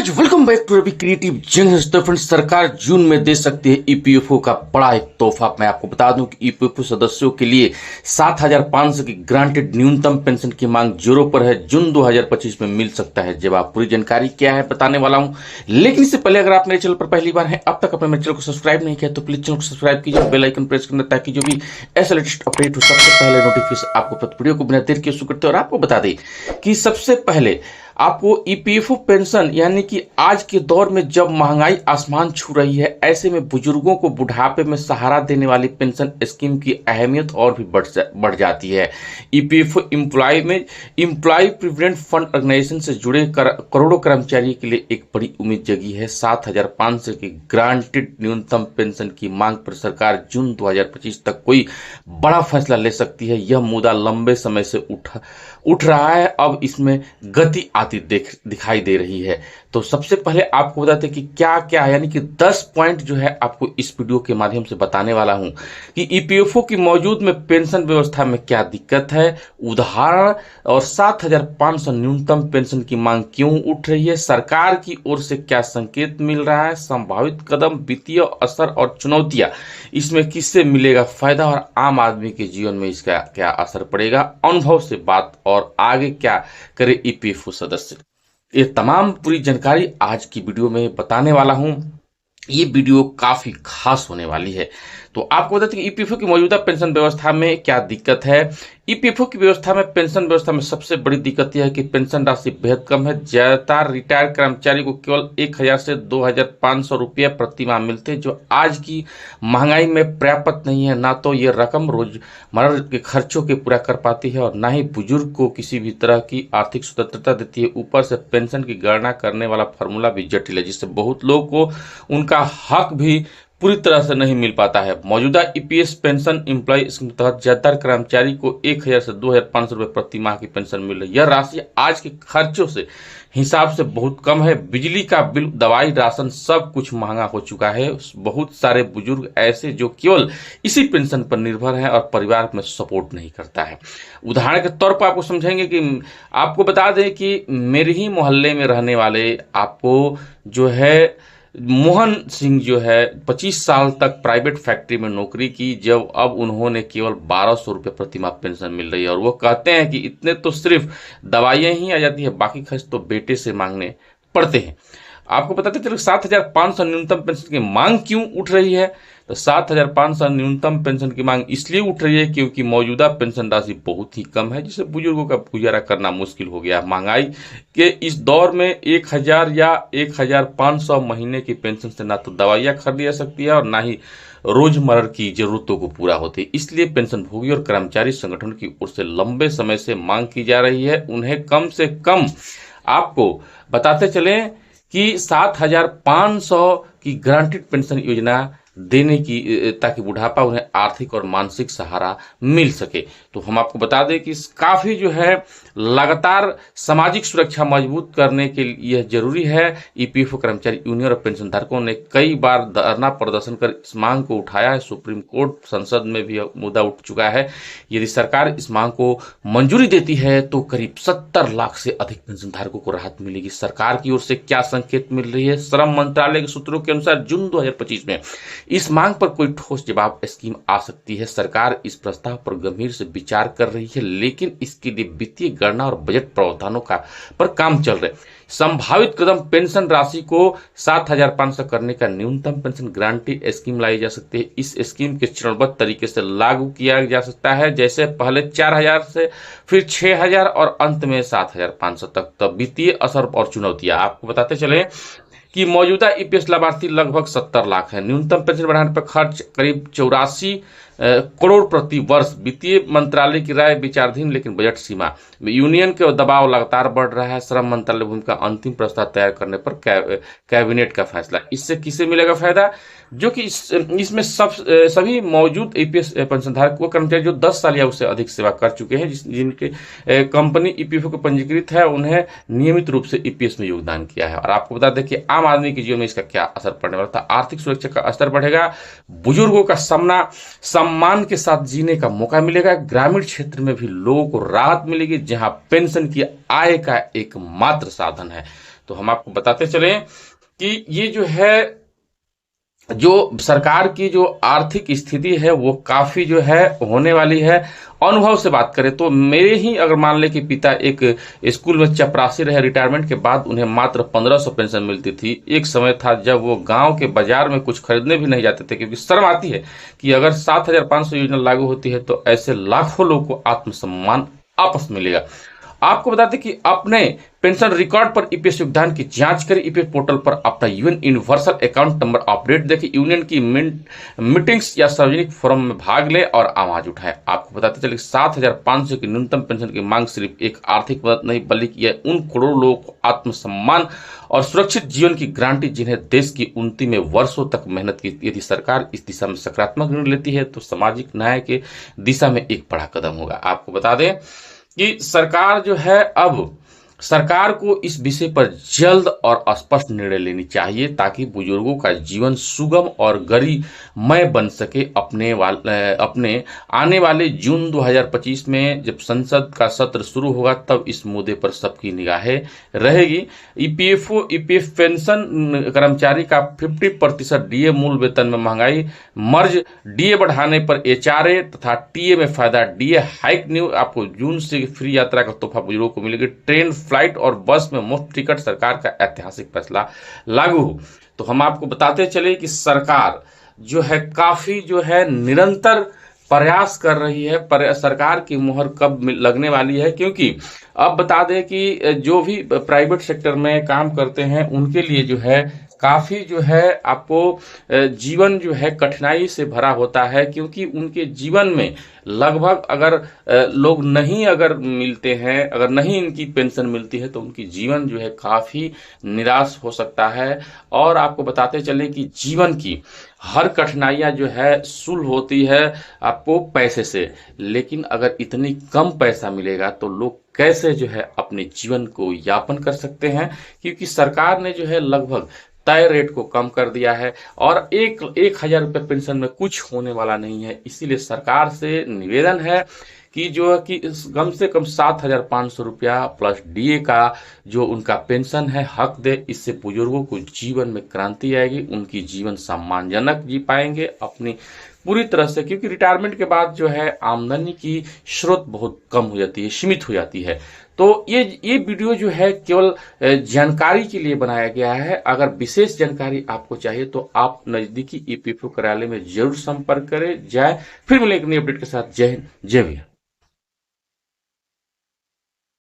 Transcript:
Guys welcome back to Ravi creative junction. तो friends, सरकार जून में दे सकती है ईपीएफओ का बड़ा एक तोहफा। मैं आपको बता दूं कि ईपीएफओ सदस्यों के लिए 7,500 की ग्रांटेड न्यूनतम पेंशन की मांग जोरों पर है। जून 2025 में मिल सकता है। जब आप पूरी जानकारी क्या है बताने वाला हूं, लेकिन इससे पहले अगर आप मेरे चैनल पर पहली बार हैं, अब तक अपने मेरे चैनल को सब्सक्राइब नहीं किया तो प्लीज चैनल को सब्सक्राइब कीजिए, बेल आइकन प्रेस करना ताकि जो भी ऐसा लेटेस्ट अपडेट हो सबसे पहले नोटिफिकेशन आपको प्राप्त। वीडियो को बिना देर के शुरू करते हैं और आपको बता दें कि सबसे पहले आपको ईपीएफओ पेंशन यानी कि आज के दौर में जब महंगाई आसमान छू रही है, ऐसे में बुजुर्गों को बुढ़ापे में सहारा देने वाली पेंशन स्कीम की अहमियत और भी बढ़ जाती है। EPFO employ provident fund organisation से जुड़े करोड़ों कर्मचारियों के लिए एक बड़ी उम्मीद जगी है। 7,500 की ग्रांटेड न्यूनतम पेंशन की मांग पर सरकार जून 2025 तक कोई बड़ा फैसला ले सकती है। यह मुद्दा लंबे समय से उठ रहा है, अब इसमें गति आती दिखाई दे रही है। तो सबसे पहले आपको बताते हैं कि क्या क्या है, यानी कि 10 पॉइंट जो है आपको इस वीडियो के माध्यम से बताने वाला हूं कि ईपीएफओ की मौजूद में पेंशन व्यवस्था में क्या दिक्कत है, उदाहरण, और 7,500 न्यूनतम पेंशन की मांग क्यों उठ रही है, सरकार की ओर से क्या संकेत मिल रहा है, संभावित कदम, वित्तीय असर और चुनौतियां, इसमें किससे मिलेगा फायदा और आम आदमी के जीवन में इसका क्या असर पड़ेगा, अनुभव से बात, और आगे क्या करे ईपीएफओ सदस्य। ये तमाम पूरी जानकारी आज की वीडियो में बताने वाला हूं। ये वीडियो काफी खास होने वाली है। तो आपको बताते हैं कि ईपीएफओ की मौजूदा पेंशन व्यवस्था में क्या दिक्कत है। ईपीएफओ की व्यवस्था में, पेंशन व्यवस्था में सबसे बड़ी दिक्कत यह है कि पेंशन राशि बेहद कम है। ज्यादातर रिटायर्ड कर्मचारी को केवल 1,000 से 2,500 रुपये प्रति माह मिलते हैं, जो आज की महंगाई में पर्याप्त नहीं है। ना तो ये रकम रोजमर्रा के खर्चों के पूरा कर पाती है और ना ही बुजुर्ग को किसी भी तरह की आर्थिक स्वतंत्रता देती है। ऊपर से पेंशन की गणना करने वाला फॉर्मूला भी जटिल है, जिससे बहुत लोगों को उनका हक भी पूरी तरह से नहीं मिल पाता है। मौजूदा ईपीएस पेंशन एम्प्लॉय स्कीम के तहत ज्यादातर कर्मचारी को 1,000 से 2,500 रुपये प्रति माह की पेंशन मिल रही है। यह राशि आज के खर्चों से हिसाब से बहुत कम है। बिजली का बिल, दवाई, राशन सब कुछ महंगा हो चुका है। बहुत सारे बुजुर्ग ऐसे जो केवल इसी पेंशन पर निर्भर हैं और परिवार में सपोर्ट नहीं करता है। उदाहरण के तौर पर आपको समझेंगे कि आपको बता दें कि मेरे ही मोहल्ले में रहने वाले आपको जो है मोहन सिंह जो है 25 साल तक प्राइवेट फैक्ट्री में नौकरी की, जब अब उन्होंने केवल 1,200 रुपये प्रति माह पेंशन मिल रही है। और वो कहते हैं कि इतने तो सिर्फ दवाइयां ही आ जाती है, बाकी खर्च तो बेटे से मांगने पड़ते हैं। आपको बताते चलो 7,500 न्यूनतम पेंशन की मांग क्यों उठ रही है। तो 7,500 न्यूनतम पेंशन की मांग इसलिए उठ रही है क्योंकि मौजूदा पेंशन राशि बहुत ही कम है, जिससे बुजुर्गों का गुजारा करना मुश्किल हो गया। महंगाई के इस दौर में 1,000 या 1,500 महीने की पेंशन से ना तो दवाइयाँ खरीदी जा सकती है और ना ही रोजमर्रा की जरूरतों को पूरा होती है। इसलिए पेंशन भोगी और कर्मचारी संगठन की ओर से लंबे समय से मांग की जा रही है, उन्हें कम से कम आपको बताते चलें कि 7,500 की गारंटीड पेंशन योजना देने की, ताकि बुढ़ापा उन्हें आर्थिक और मानसिक सहारा मिल सके। तो हम आपको बता दें कि काफ़ी जो है लगातार सामाजिक सुरक्षा मजबूत करने के लिए जरूरी है। ईपीएफओ कर्मचारी यूनियन और पेंशन धारकों ने कई बार धरना प्रदर्शन कर इस मांग को उठाया है। सुप्रीम कोर्ट, संसद में भी मुद्दा उठ चुका है। यदि सरकार इस मांग को मंजूरी देती है तो करीब 70 लाख से अधिक पेंशन धारकों को राहत मिलेगी। सरकार की ओर से क्या संकेत मिल रही है। श्रम मंत्रालय के सूत्रों के अनुसार जून 2025 में इस मांग पर कोई ठोस जवाब स्कीम आ सकती है। सरकार इस प्रस्ताव पर गंभीर से विचार कर रही है, लेकिन इसके लिए वित्तीय गणना और बजट प्रावधानों पर काम चल रहे हैं। संभावित कदम, पेंशन राशि को 7,500 करने का न्यूनतम पेंशन गारंटी स्कीम लाई जा सकती है। इस स्कीम के चरणबद्ध तरीके से लागू किया जा सकता है, जैसे पहले 4,000 से फिर 6,000 और अंत में 7,500 तक। तब वित्तीय असर और चुनौतियां आपको बताते चले कि मौजूदा ईपीएस लाभार्थी लगभग 70 लाख है। न्यूनतम पेंशन बढ़ाने पर खर्च करीब 84 करोड़ प्रति वर्ष। वित्तीय मंत्रालय की राय विचाराधीन, लेकिन बजट सीमा। यूनियन के दबाव लगातार बढ़ रहा है। श्रम मंत्रालय भूमिका अंतिम प्रस्ताव तैयार करने पर कैबिनेट का फैसला। इससे किसे मिलेगा फायदा, जो कि इसमें सभी मौजूद ईपीएस पेंशनधारक वो कर्मचारी जो 10 साल या उससे अधिक सेवा कर चुके हैं, जिनके कंपनी ईपीएफओ को पंजीकृत है, उन्हें नियमित रूप से ईपीएस में योगदान किया है। और आपको बता दें कि आम आदमी के जीवन में इसका क्या असर पड़ने वाला था। आर्थिक सुरक्षा का असर बढ़ेगा, बुजुर्गों का सम्मान के साथ जीने का मौका मिलेगा। ग्रामीण क्षेत्र में भी लोगों को राहत मिलेगी, जहां पेंशन की आय का एकमात्र साधन है। तो हम आपको बताते चले कि ये जो है, जो सरकार की जो आर्थिक स्थिति है वो काफी जो है होने वाली है। अनुभव से बात करें तो मेरे ही अगर मान ले कि पिता एक स्कूल में चपरासी रहे, रिटायरमेंट के बाद उन्हें मात्र 1500 पेंशन मिलती थी। एक समय था जब वो गांव के बाजार में कुछ खरीदने भी नहीं जाते थे, क्योंकि शर्म आती है कि अगर 7500 योजना लागू होती है तो ऐसे लाखों लोगों को आत्मसम्मान वापस मिलेगा। आपको बता दें कि अपने पेंशन रिकॉर्ड पर ईपीएफ योगदान की जांच करें। ईपीएफ पोर्टल पर अपना union universal account number update देखें, यूनियन की मीटिंग्स या सार्वजनिक फोरम में भाग ले और आवाज उठाएं। आपको बताते चले 7500 की न्यूनतम पेंशन की मांग सिर्फ एक आर्थिक मदद नहीं, बल्कि यह उन करोड़ों लोगों को आत्मसम्मान और सुरक्षित जीवन की गारंटी जिन्हें देश की उन्नति में वर्षों तक मेहनत की। यदि सरकार इस दिशा में सकारात्मक निर्णय लेती है तो सामाजिक न्याय के दिशा में एक बड़ा कदम होगा। आपको बता दें कि सरकार जो है, अब सरकार को इस विषय पर जल्द और स्पष्ट निर्णय लेनी चाहिए ताकि बुजुर्गों का जीवन सुगम और गरिमामय बन सके। अपने आने वाले जून 2025 में जब संसद का सत्र शुरू होगा तब इस मुद्दे पर सबकी निगाहें रहेगी। ईपीएफ पेंशन कर्मचारी का 50% डीए, मूल वेतन में महंगाई, मर्ज डीए बढ़ाने पर एचआरए तथा टीए में फायदा, डीए हाइक न्यू। आपको जून से फ्री यात्रा का तोहफा बुजुर्गों को मिलेगी। ट्रेन, फ्लाइट और बस में मुफ्त टिकट, सरकार का ऐतिहासिक फैसला लागू हो। तो हम आपको बताते चले कि सरकार जो है काफी जो है निरंतर प्रयास कर रही है। पर सरकार की मुहर कब लगने वाली है, क्योंकि अब बता दें कि जो भी प्राइवेट सेक्टर में काम करते हैं उनके लिए जो है काफी जो है आपको जीवन जो है कठिनाई से भरा होता है, क्योंकि उनके जीवन में लगभग अगर लोग नहीं अगर मिलते हैं, अगर नहीं इनकी पेंशन मिलती है तो उनकी जीवन जो है काफी निराश हो सकता है। और आपको बताते चले कि जीवन की हर कठिनाइयां जो है सुलभ होती है आपको पैसे से, लेकिन अगर इतनी कम पैसा मिलेगा तो लोग कैसे जो है अपने जीवन को यापन कर सकते हैं, क्योंकि सरकार ने जो है लगभग तय रेट को कम कर दिया है और 1000 रुपये पेंशन में कुछ होने वाला नहीं है। इसीलिए सरकार से निवेदन है कि जो है कि कम से कम 7500 रुपया प्लस डीए का जो उनका पेंशन है हक दे। इससे बुजुर्गों को जीवन में क्रांति आएगी, उनकी जीवन सम्मानजनक जी पाएंगे अपनी पूरी तरह से, क्योंकि रिटायरमेंट के बाद जो है आमदनी की स्रोत बहुत कम हो जाती है, सीमित हो जाती है। तो ये वीडियो जो है केवल जानकारी के लिए बनाया गया है। अगर विशेष जानकारी आपको चाहिए तो आप नजदीकी ईपीएफओ कार्यालय में जरूर संपर्क करें। फिर मिलेंगे एक नई अपडेट के साथ। जय हिंद, जय भैया।